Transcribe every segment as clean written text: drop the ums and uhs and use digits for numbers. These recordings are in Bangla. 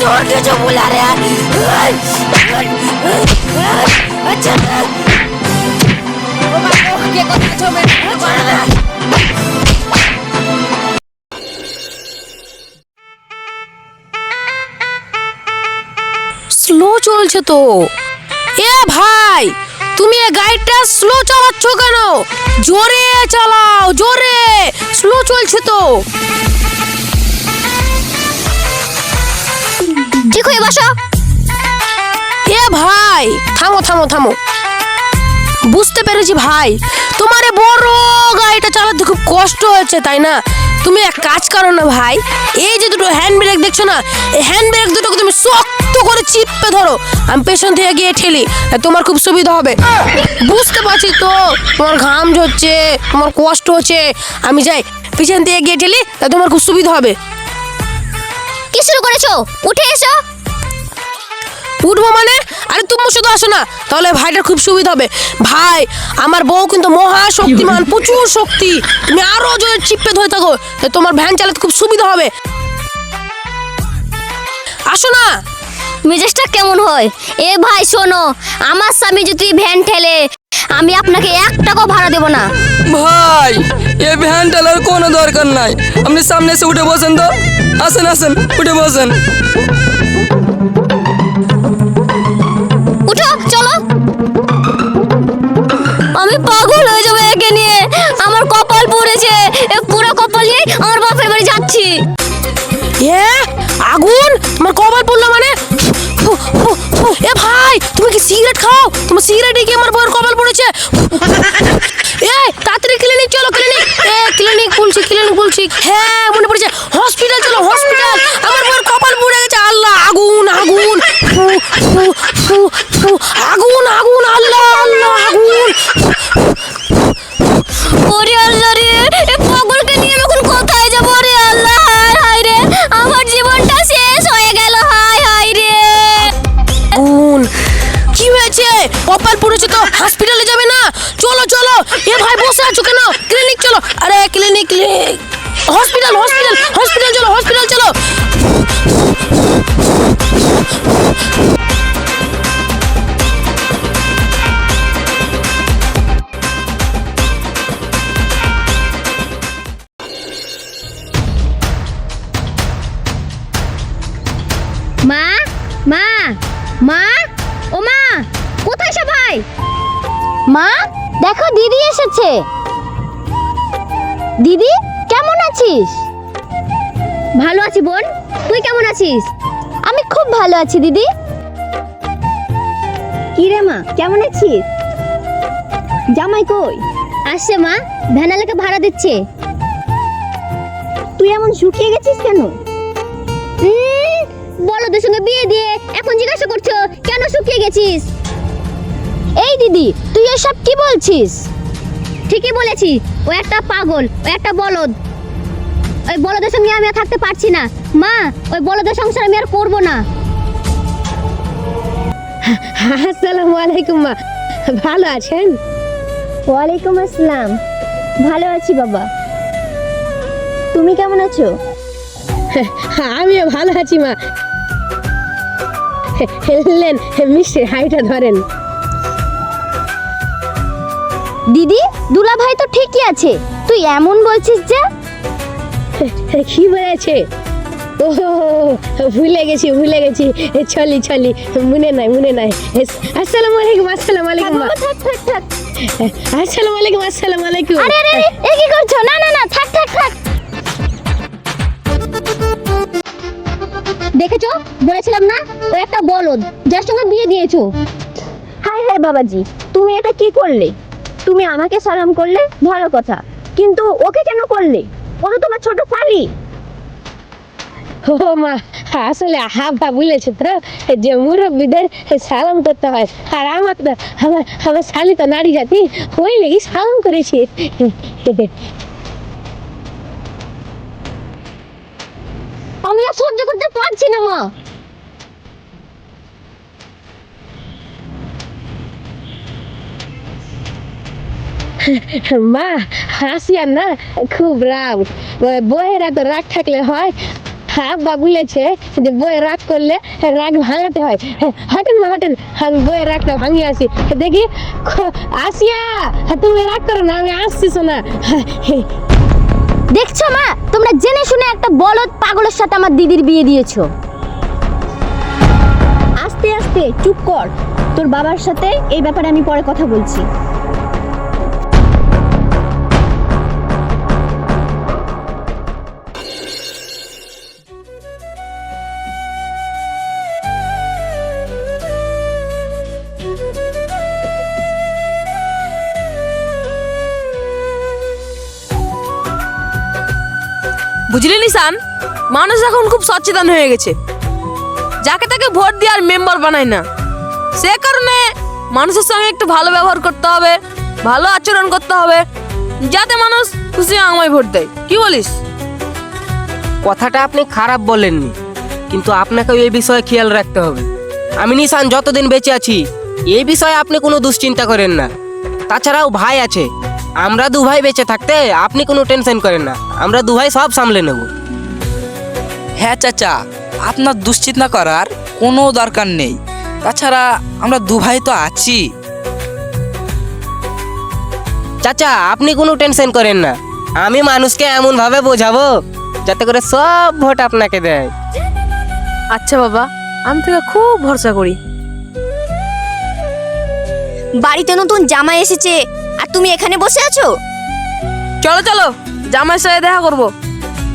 और जो बुला रहे हैं। अच्छा क्या करते हो मेरे স্লো চলছে তো। এ ভাই তুমি এই গাড়িটা স্লো চালাচ্ছ কেন? জোরে চালাও, জোরে, স্লো চলছে তো। ঠিক হয়ে বসো। এ ভাই থামো থামো থামো, বুঝতে পেরেছি ভাই তোমার এই বড় গাড়িটা চালাতে খুব কষ্ট হচ্ছে তাই না? তুমি এক কাজ করো না ভাই, এই যে দুটো হ্যান্ড ব্রেক দেখছো না, এই হ্যান্ড ব্রেক দুটোকে তুমি শক্ত করে চিপে ধরো, আমি পেছন থেকে গিয়ে ঠেলি, তোমার খুব সুবিধা হবে। বুঝতে পারছি তো তোমার ঘাম ঝরছে, তোমার কষ্ট হচ্ছে, আমি যাই পিছন থেকে গিয়ে ঠেলি, তা তোমার খুব সুবিধা হবে। কি শুরু করেছো? উঠে এসো। উঠবো মানে? আরে তুমি শুধু আসো না, তাহলে ভাইটার খুব সুবিধা হবে। ভাই আমার বউ কিন্তু মহা শক্তিমান, প্রচুর শক্তি, তুমি আরো জোরে চিপে ধরে থাকো, তোমার ভ্যান চালাতে খুব সুবিধা হবে। আসো না। মেজাজটা কেমন হয়? এ ভাই শোনো, আমার স্বামী যদি ভ্যান ঠেলে আমি আপনাকে 1 টাকাও ভাড়া দেব না। ভাই এ ভ্যান ঠেলার কোনো দরকার নাই, আপনি সামনে এসে উঠে বসেন তো। আসেন আসেন, উঠে বসেন। উঠো চলো। আমি পাগল হয়ে যাবো একে নিয়ে, আমার কপাল পড়েছে, পুরো কপাল নিয়ে আমার বাপের বাড়ি যাচ্ছি। এ আগুন, তোমার কপাল পড়লো মানে? এ ভাই তুমি কি সিগারেট খাও? তোমার সিগারেটে কি আমার বউয়ের কপাল পড়েছে? এ তাড়াতাড়ি ক্লিনিক চলো, ক্লিনিক। এ ক্লিনিক বলছি, ক্লিনিক বলছি। হ্যাঁ মনে পড়েছে, হসপিটাল চলো, হসপিটাল। আমার বউয়ের কপাল পড়ে গেছে। আল্লাহ, আগুন আগুন, ফু ফু ফু ফু, আগুন আগুন, আল্লাহ আল্লাহ, আগুন। ওরে আল্লাহ রে, এ পাগলকে নিয়ে এখন কোথায় যাব রে আল্লাহ? হায় হায় রে, আমার জীবনটা শেষ হয়ে গেল। হায় হায় রে। আগুন, কি হয়েছে? কপাল পড়েছে তো হসপিটালে যাবে না? চলো চলো। এ ভাই বসে আছো কেন? ক্লিনিক চলো। আরে clinic, clinic, hospital, hospital, hospital চলো, হসপিটাল চলো। মা মা মা, ও মা, কোথায় সবাই? মা দেখো দিদি এসেছে। দিদি কেমন আছিস? ভালো আছি বোন, তুই কেমন আছিস? আমি খুব ভালো আছি দিদি। কি রে মা, কেমন আছিস? জামাই কই? আসছে মা, ভ্যানালাকে ভাড়া দিচ্ছে। তুই এমন শুকিয়ে গেছিস কেন? বলদের সঙ্গে বিয়ে দিয়ে এখন জিজ্ঞাসা করছো কেন শুকিয়ে গেছিস? এই দিদি তুই এসব কি বলছিস? ঠিকই বলেছি, ও একটা পাগল, ও একটা বলদ। ওই বলদের সঙ্গে আমি আর থাকতে পারছি না মা, ওই বলদের সংসার আমি আর করব না। আসসালামু আলাইকুম মা, ভালো আছেন? ওয়ালাইকুম আসসালাম, ভালো আছি বাবা, তুমি কেমন আছো? আমিও ভালো আছি মা। হেলেন মিষ্টি হাইটা ধরেন। দিদি দুলা ভাই তো ঠিকই আছে, তুই এমন বলছিস যে? কি বলেছে? ও ভুলে গেছি, ভুলে গেছি, চলি চলি, মনে নাই, মনে নাই। আসসালামু আলাইকুম, আসসালামু আলাইকুম মা। থাক থাক থাক। আসসালামু আলাইকুম, আসসালামু আলাইকুম। আরে আরে এ কি করছো? না না না, থাক থাক থাক। দেখেছো, বলেছিলাম না ও একটা বলদ, যার সঙ্গে বিয়ে দিয়েছো। হায় হায় বাবাজি, তুমি এটা কি করলে? তুমি আমাকে সালাম করলে ভালো কথা, কিন্তু ওকে কেন করলে? ও তো তোমার ছোট ফালি। ও মা, আসলে হাবা বলেছে তো যে মুরব্বীদের সালাম করতে হয়, আর আমার তো আমার শালি তো নারী জাতি, ওই লেগে সালাম করেছি। আমি আর সহ্য করতে পারছি না মা। মা হাসিয়ার না খুব রাগ, বইয়েরা তো রাগ থাকলে হয়, আব্বা বলেছে যে বই রাগ করলে রাগ ভাঙাতে হয়। হাঁটেন মা হাঁটেন, আমি বইয়ের রাগটা ভাঙিয়ে আসি। দেখি আসিয়া, তুমি রাগ করো না, আমি আসছি শোনা। দেখছো মা, তোমরা জেনে শুনে একটা বলদ পাগলের সাথে আমার দিদির বিয়ে দিয়েছো। আস্তে আস্তে চুপ কর, তোর বাবার সাথে এই ব্যাপারে আমি পরে কথা বলছি। বুঝলি নিশান, মানুষ এখন খুব সচেতন হয়ে গেছে, যাকে তাকে ভোট দিয়ে আর মেম্বার বানায় না। সে কারণে মানুষের সঙ্গে একটু ভালো ব্যবহার করতে হবে, ভালো আচরণ করতে হবে, যাতে মানুষ খুশি আমায় ভোট দেয়। কি বলিস? কথাটা আপনি খারাপ বলেননি, কিন্তু আপনাকেও এই বিষয়ে খেয়াল রাখতে হবে। আমি নিশান যতদিন বেঁচে আছি এই বিষয়ে আপনি কোনো দুশ্চিন্তা করেন না। তাছাড়াও ভাই আছে, আমরা দু ভাই বেঁচে থাকতে আপনি কোনো টেনশন করেন না, আমরা দু ভাই সব সামলে নেব। হ্যাঁ চাচা, আপনার দুশ্চিন্তা করার কোনো দরকার নেই। তাছাড়া আমরা দু ভাই তো আছি। চাচা আপনি কোনো টেনশন করেন না, আমি মানুষকে এমন ভাবে বোঝাবো যাতে করে সব ভোট আপনাকে দেয়। আচ্ছা বাবা, আমি তোকে খুব ভরসা করি। বাড়িতে নতুন জামাই এসেছে আর তুমি এখানে বসে আছো? চলো চলো, জামাইয়ের সাথে দেখা করবো।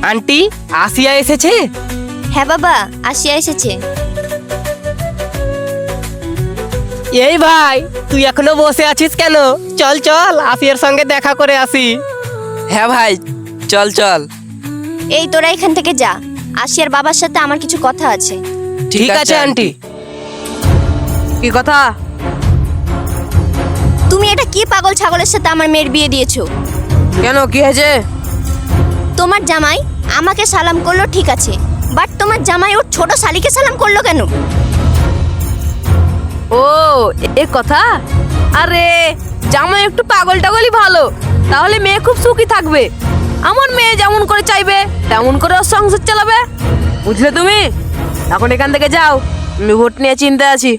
আন্টি আসিয়া এসেছে? হ্যাঁ বাবা, আসিয়া এসেছে। এই ভাই, তুই এখনো বসে আছিস কেন? চল চল আসিয়ার সঙ্গে দেখা করে আসি। হ্যাঁ ভাই, চল চল। এই তোরা এখান থেকে যা, আসিয়ার বাবার সাথে আমার কিছু কথা আছে। ঠিক আছে আন্টি। কি কথা? তুমি এটা কি পাগল ছাগলের সাথে আমার মেয়ের বিয়ে দিয়েছো? কেন, কি হয়েছে? তোমার জামাই আমাকে সালাম করলো ঠিক আছে, বাট তোমার জামাই ওর ছোট শালিকে সালাম করলো কেন? ও এ কথা। আরে জামাই একটু পাগল টাগলই ভালো, তাহলে মেয়ে খুব সুখী থাকবে। আমার মেয়ে যেমন করে চাইবে তেমন করে ওর সংসার চালাবে, বুঝলে তুমি? এখন এখান থেকে যাও, আমি ভোট নিয়ে চিন্তায় আছি।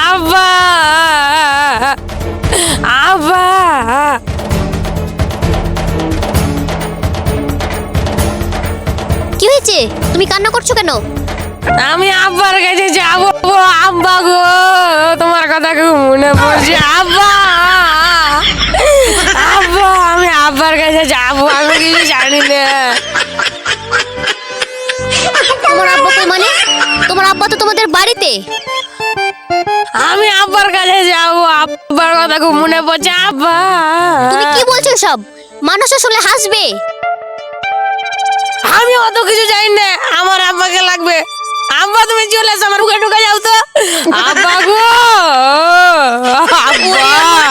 আব্বা, আব্বা, কি হয়েছে? তুমি কান্না করছো কেন? আমি আব্বার কাছে যাবো। আব্বা গো, তোমার কথা খুব মনে পড়ছে। আব্বা, আব্বা, আমি আব্বার কাছে যাবো, আমি কিছু জানি না। তোমার আব্বা কই? মানে তোমার আব্বা তো তোমাদের বাড়িতে। আমি আব্বার কাছে যাবো, আব্বার কথা খুব মনে পড়ছে। আব্বা, তুমি কি বলছো সব? মানুষ আসলে হাসবে। আমি অত কিছু জানি না, আমার আব্বাকে লাগবে। আব্বা তুমি চলে এসো, আমার বুকে ঢুকে যাও তো। আব্বা গো, আব্বা।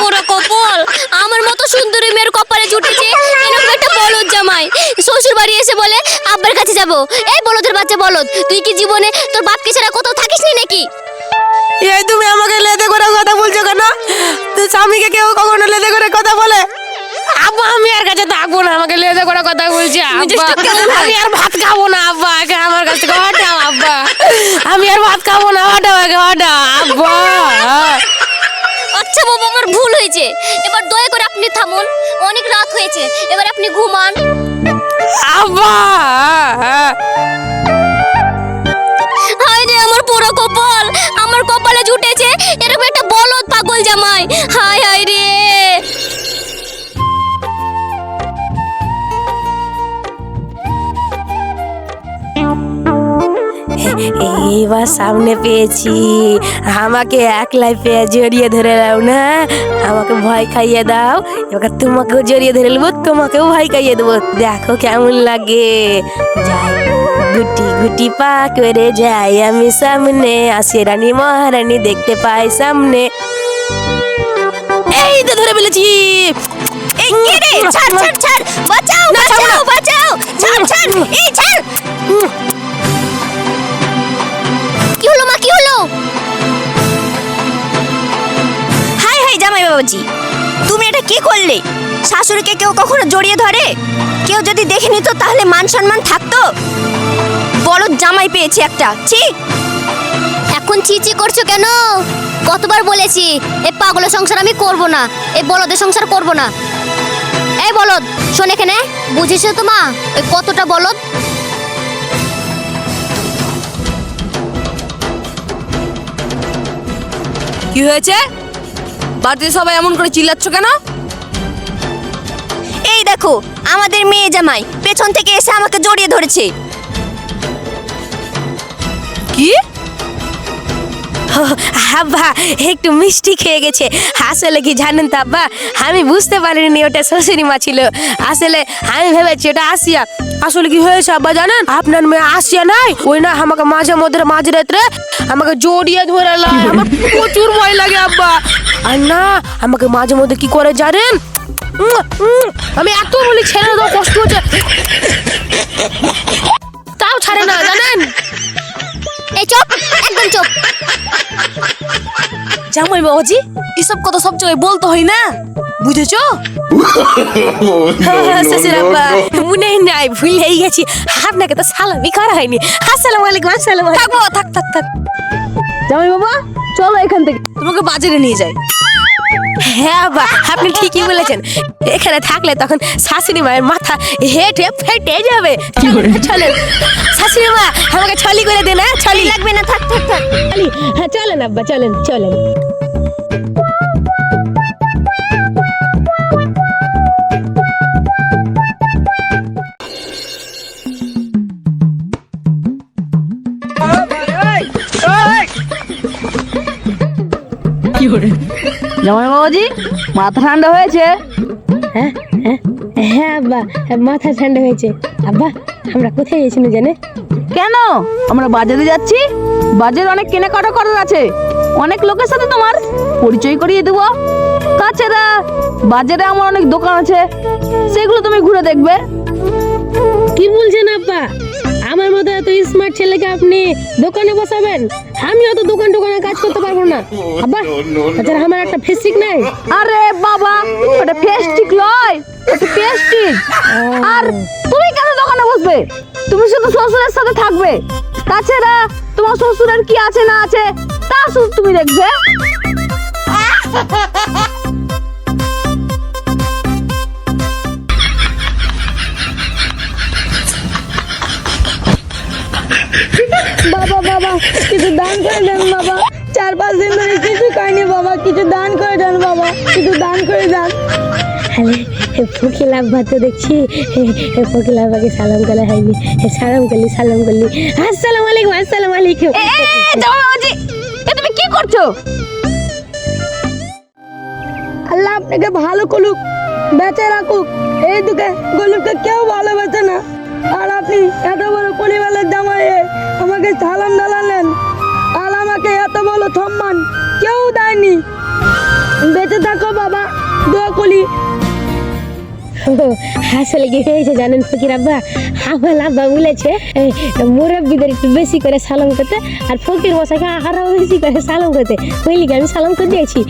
পুরো কপাল, আমার মতো সুন্দরী মেয়ের কপালে জুটেছে এরকম একটা বলদ জামাই। শ্বশুর বাড়ি এসে বলে আব্বার কাছে যাব। এই বলদের বাচ্চা বলদ, তুই কি জীবনে তোর বাপকে ছাড়া কোথাও থাকিসনি নাকি? এই তুমি আমাকে লেদে করে কথা বলছো কেন? তুই স্বামীকে কেউ কখনো লেদে করে কথা বলে? আব্বা আমি আর কাছে থাকবো না, আমাকে লেদে করে কথা বলছি। আব্বা আমি আর ভাত খাবো না, আব্বা আগে আমার কাছ থেকে হটাও। আব্বা আমি আর ভাত খাবো না, হটাও আগে হটাও। আব্বা। আচ্ছা বাবা, আমার ভুল হয়েছে, এবার দয়া করে আপনি থামুন। অনেক রাত হয়েছে, এবার আপনি ঘুমান। আব্বা। হায় রে আমার পুরো কপাল, আমার কপালে জুটেছে এরকম একটা বলদ পাগল জামাই। হায় হায় রে। এইবার সামনে পেয়েছি, আমাকে একলাই পেয়ে জড়িয়ে ধরে নাও না, আমাকে ভয় খাইয়ে দাও, এবার তোমাকেও জড়িয়ে ধরে নেবো, তোমাকেও ভয় খাইয়ে দেবো, দেখো কেমন লাগে। যাই গুটি গুটি পা করে যাই আমি সামনে, আসে রানী মহারানী দেখতে পাই সামনে। এই তো ধরে ফেলেছি। এই কে রে? ছাড় ছাড় ছাড়, বাঁচাও বাঁচাও বাঁচাও, ছাড় ছাড়, এই ছাড়। কি হলো মা, কি হলো? হাই হাই জামাই বাবাজি, তুমি এটা কি করলে? শাশুড়িকে কেউ কখনো জড়িয়ে ধরে? কেউ যদি দেখে নিত তাহলে মান সম্মান থাকতো? বলদ জামাই পেয়েছি একটা, ছি। এখন চিচি করছো কেন? কতবার বলেছি এই পাগলের সংসার আমি করব না, এই বলদের সংসার করব না। এই বলদ শোন এখানে, বুঝেছো তো মা ওই কতটা বলদ? কি হয়েছে? বাড়িতে সবাই এমন করে চিল্লাচ্ছ কেন? এই দেখো আমাদের মেয়ে জামাই পেছন থেকে এসে আমাকে জড়িয়ে ধরেছে। কি? আব্বা একটু মিষ্টি খেয়ে গেছে। আসলে কি জানেন তো আব্বা, আমি বুঝতে পারিনি ওটা শ্বশুরি মা ছিল, আসলে আমি ভেবেছি ওটা আসিয়া। আসলে কি হয়েছে আব্বা জানেন, আপনার মেয়ে আসিয়া নাই, ওই না আমাকে মাঝে মধ্যে মাঝ রাত্রে আমাকে জড়িয়ে ধরে লাই, আমার প্রচুর ভয় লাগে আব্বা। আর না আমাকে মাঝে মধ্যে কি করে জানেন, আমি এত বলি ছেড়ে দাও কষ্ট হচ্ছে, তাও ছাড়ে না জানেন। এই চুপ, একদম চুপ। জামাই বাবাজি এসব কথা সব জায়গায় বলতে হয় না, বুঝেছো? শ্বশুরাব্বা মনেই নাই, ভুলেই গেছি, আপনাকে তো সালামি করা হয়নি। আসসালামু আলাইকুম। আসসালামু আলাইকুম। থাকবো, থাক থাক থাক। জামাই বাবা চলো এখান থেকে তোমাকে বাজারে নিয়ে যাই। হ্যাঁ বাবা আপনি ঠিকই বলেছেন, এখানে থাকলে তখন শাশুড়ি মায়ের মাথা হেঁটে ফেটে যাবে। চলেন শাশুড়ি মা আমাকে ছলি করে দেন। হ্যাঁ ছলি লাগবে না, থাক থাক থাক। হ্যাঁ চলেন আব্বা, চলেন চলেন। জামাই বাবাজি মাথা ঠান্ডা হয়েছে? হ্যাঁ হ্যাঁ হ্যাঁ আব্বা মাথা ঠান্ডা হয়েছে। আব্বা আমরা কোথায় গেছিলাম জানে? কেন? আমরা বাজারে যাচ্ছি, বাজারে অনেক কেনাকাটা করার আছে, অনেক লোকের সাথে তোমার পরিচয় করিয়ে দেবো। তাছাড়া বাজারে আমার অনেক দোকান আছে, সেগুলো তুমি ঘুরে দেখবে। কি বলছেন আব্বা, আমার মতো এত স্মার্ট ছেলেকে আপনি দোকানে বসাবেন? আমি অত দোকানে কাজ করতে পারবো না আব্বা, তাছাড়া আমার একটা ফেসিক নাই। আরে বাবা ওটা ফেস্টিক লয়, ওটা পেস্টিক। আর তুমি কেন দোকানে বসবে? তুমি শুধু শ্বশুরের সাথে থাকবে, তাছাড়া তোমার শ্বশুরের কি আছে না আছে তা শুধু তুমি দেখবে। বাবা বাবা কিছু দান করে দেন বাবা, 4-5 দিন ধরে কিছু খাইনি বাবা, কিছু দান করে দেন বাবা, কিছু দান করে দেন। ফকিল আব্বা তো দেখছি, ফকিল আব্বাকে সালাম করা হয়নি। সালাম করলি সালাম করলি। আসসালামু আলাইকুম। আসসালামু আলাইকুম। জামাই বাবাজি এ তুমি কি করছো? আল্লাহ আপনাকে ভালো করুক, বেঁচে রাখুক। এই দুঃখে গলুকে কেউ ভালোবাসে না, আর আপনি এত বড় পরিবারের জামাই আমাকে সালাম দালালেন, আর আমাকে এত বড় সম্মান কেউ দেয়নি। বেঁচে থাকো বাবা, দোয়া করি। আসলে কি হয়েছে জানেন ফকির আব্বা, আমার আব্বা বলেছে মুরব্বীদের একটু বেশি করে সালাম করতে, আর ফকির মশাইকে আরো বেশি করে সালাম করতে, বুঝলি কি আমি সালাম করে দিয়েছি।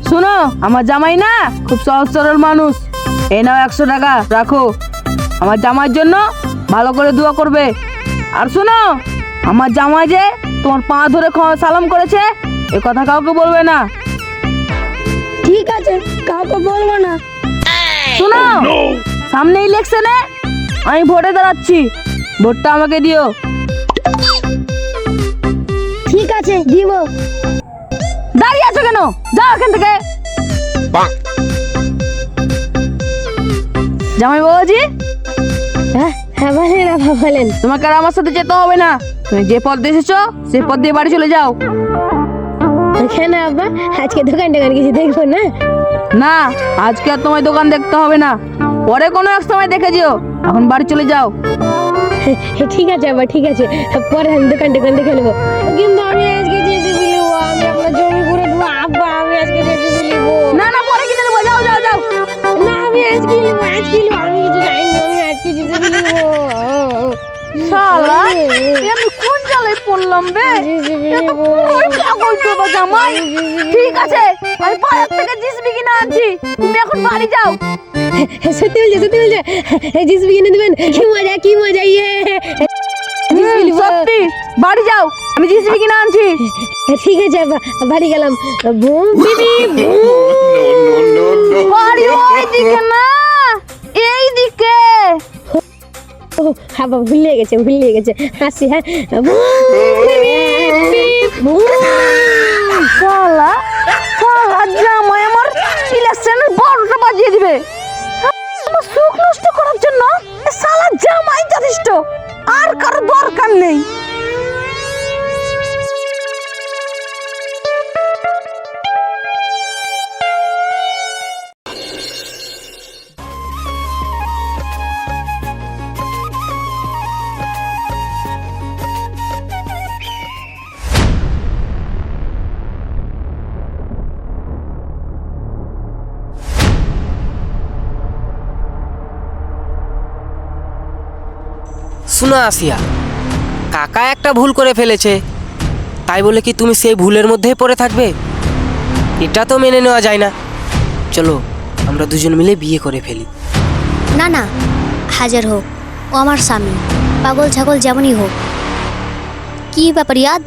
শোনো আমার জামাই না খুব সহজ সরল মানুষ, এই নাও 100 টাকা রাখো, আমার জামাইয়ের জন্য ভালো করে দোয়া করবে। আর শোনো আমার জামাই যে তোমার পা ধরে সালাম করেছে এ কথা কাউকে বলবে না। ঠিক আছে, কাউকে বলবো না। শোনো সামনে ইলেকশনে আমি ভোটে দাঁড়াচ্ছি, ভোটটা আমাকে দিও। ঠিক আছে দিব। দাঁড়িয়ে আছো কেন? যাও এখান থেকে। জামাই বাবাজি হ্যাঁ হ্যাঁ বলেন আব্বা বলেন। তোমাকে আর আমার সাথে যেতে হবে না, তুমি যে পথ দিয়ে এসেছো সেই পথ দিয়ে বাড়ি চলে যাও। কেন আব্বা আজকে দোকান কিছু দেখবো না? না, আজকে আর তোমায় দোকান দেখতে হবে না, পরে কোনো এক সময় দেখে যেও, এখন বাড়ি চলে যাও। ঠিক আছে আব্বা, ঠিক আছে, পরে আমি দোকান দেখে নেবো। কিন্তু আমি আজকে জেসিবি নেবো, আমি আপনার জমি করে দেবো আব্বা, আমি আজকে জেসিবি নেবো। না না, পরে কিনে নেবো, যাও যাও যাও। না আমি আজকে নেবো, আমি কিছু জানি না, আমি আজকে জেসিবি নেবো। শালা, আমি কোন জালে পড়লাম বে? এত পুরোই পাগল তো বা জামাই। ঠিক আছে, আমি বাজার থেকে জিসবি কিনে আনছি, তুমি এখন বাড়ি যাও। সত্যি বলছে জেসিবি কিনে দেবেন? কি মজা ইয়ে। সত্যি, বাড়ি যাও, আমি জিসবি কিনে আনছি। ঠিক আছে আব্বা, বাড়ি গেলাম। বুম বিবি বুম। বাড়ি ওইদিকে না, এইদিকে। ও আব্বা ভুলে গেছে হাসি। হ্যাঁ শালা জামাই আমার ইলেকশনের 12টা বাজিয়ে দিবে। আমার সুখ নষ্ট করার জন্য এ শালা জামাই যথেষ্ট, আর কারো দরকার নেই। শোনো আসিয়া, কাকা একটা ভুল করে ফেলেছে, তাই বলে কি তুমি সেই ভুলের মধ্যেই পড়ে থাকবে? এটা তো মেনে নেওয়া যায় না। চলো আমরা দুজন মিলে বিয়ে করে ফেলি। না না, হাজার হোক ও আমার স্বামী, পাগল ছাগল যেমনই হোক। কি ব্যাপার ইয়াদ,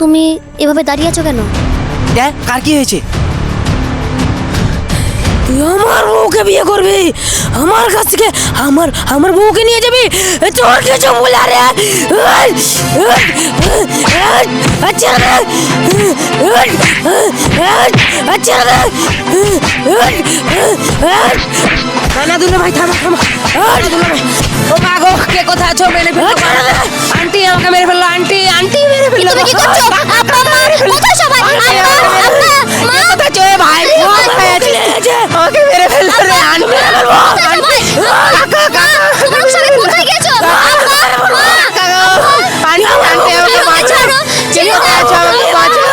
তুমি এভাবে দাঁড়িয়ে আছো কেন? দেখ কার কি হয়েছে। তুই আমার বউকে বিয়ে করবি, আমার কাছ থেকে আমার বউকে নিয়ে যাবি, তোর কিছু বলে রে। আচ্ছা আচ্ছা না দুলে ভাই, থামা ও মাগো, কে কোথায় আছো? মেরে ফেললো আন্টি, আমাকে মেরে ফেললো আন্টি মেরে ফেললো। তুমি কি করছো? আব্বা মা কোথায় সবাই? আব্বা আব্বা মা কোথায় চলে ভাই? আমাকে মেরে ফেললো রে আন্টি, মেরে ফেলবো আন্টি। কাকা কাকা তোমার সবাই কোথায় গেছো? আব্বা মা কাকা আন্টি আমাকে বাঁচাও, কে কোথায় আছো? আমাকে বাঁচাও।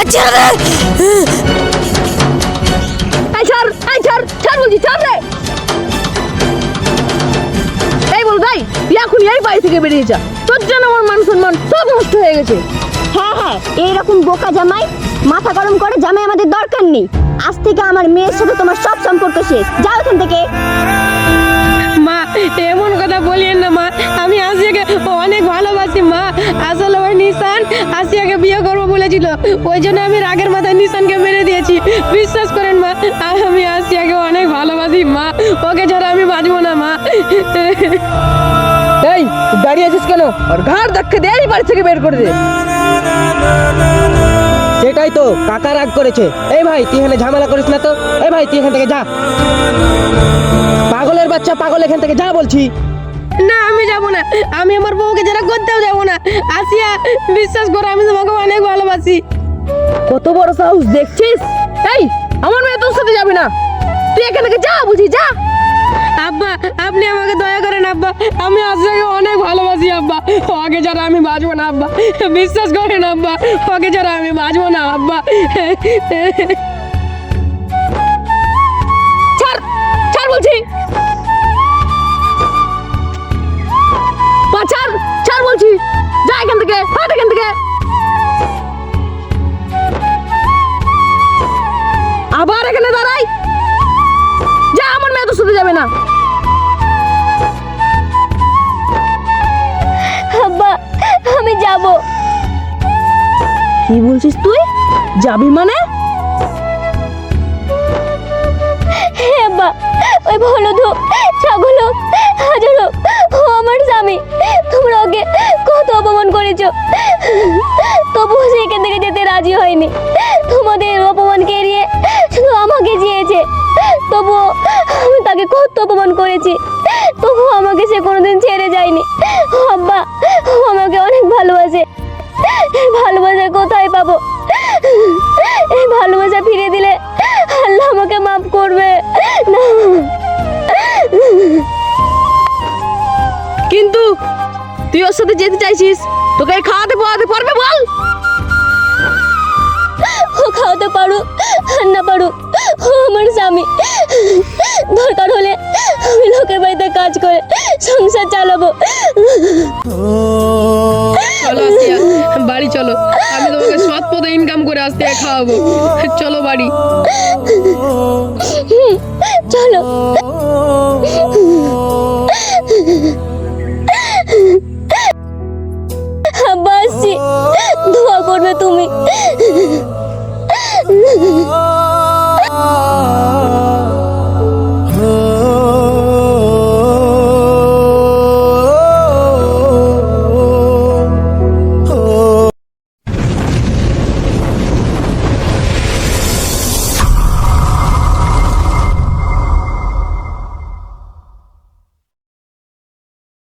আচ্ছা ছাড় বলছি, ছাড় রে। এই বল ভাই, এখন এই বাড়ি থেকে বেরিয়ে যা, তোর জন্য আমার মান সম্মান সব নষ্ট হয়ে গেছে। হ্যাঁ এইরকম বোকা জামাই মাথা গরম করে জামাই আমাদের দরকার নেই। আজ থেকে আমার মেয়ের সাথে তোমার সব সম্পর্ক শেষ, যাও এখান থেকে। মা এমন কথা বলিয়েন না মা, আমি আসিয়াকে অনেক ভালোবাসি মা। আসলে ওই নিশান আসিয়াকে বিয়ে করবো বলেছিল, ওই জন্য আমি রাগের মাথায় নিশানকে মেরে দিয়েছি। বিশ্বাস করেন মা, আমি আসিয়াকে অনেক ভালোবাসি মা, ওকে ছাড়া আমি বাঁচবো না মা। এই দাঁড়িয়ে আছিস কেন? আর ঘাড় ধাক্কা দিয়ে এই বাড়ি থেকে বের করে দে। সেটাই তো, কাকা রাগ করেছে। এই ভাই তুই এখানে ঝামেলা করিস না তো। এই ভাই তুই এখান থেকে যা, পাগলের বাচ্চা, পাগল এখান থেকে যা বলছি। না আমি যাবো না, আমি আমার বউকে যারা করতেও যাবো না। আসিয়া বিশ্বাস করো, আমি তোমাকে অনেক ভালোবাসি। কত বড় সাহস দেখছিস? এই আমার মেয়ে তোর সাথে যাবে না, তুই এখান থেকে যা, বুঝি যা। আব্বা আপনি আমাকে দয়া করেন আব্বা, আমি আসিয়াকে অনেক ভালোবাসি আব্বা, ওকে ছাড়া আমি বাঁচবো না আব্বা, বিশ্বাস করেন আব্বা, ওকে ছাড়া আমি বাঁচবো না আব্বা। ছাড় ছাড় বলছি, ছাড় ছাড় বলছি, যা এখান থেকে, হাট এখান থেকে। আবার এখানে দাঁড়াই, যা, আমার মেয়ে তো শুধু যাবে না। আব্বা আমি যাব। কি বলছিস তুই? যাবি মানে? হ্যাঁ আব্বা, ওই বলদ হোক, ছাগল হোক, হাজার হোক, ও আমার স্বামী। তোমরা ওকে কত অপমান করেছো, তবুও সে এখান থেকে যেতে রাজি হয়নি। তোমাদের অপমানকে এড়িয়ে শুধু আমাকে চেয়েছে। তবুও আমি তাকে কত অপমান করেছি, তবুও আমাকে সে কোনোদিন ছেড়ে যায়নি। আব্বা ও আমাকে অনেক ভালোবাসে। এই ভালোবাসা কোথায় পাবো? এই ভালোবাসা ফিরে দিলে আল্লাহ আমাকে মাফ করবে না। কিন্তু তুই ওর সাথে যেতে চাইছিস, তোকে খাওয়াতে পাওয়াতে পারবে বল? ও খাওয়াতে পারুক আর না পারুক, ও আমার স্বামী। দরকার হলে আমি লোকের বাড়িতে কাজ করে সংসার চালাবো। চলো আসিয়া, বাড়ি চলো, আমি তোমাকে সৎ পথে ইনকাম করে আসতে খাওয়াবো। চলো বাড়ি। চলো।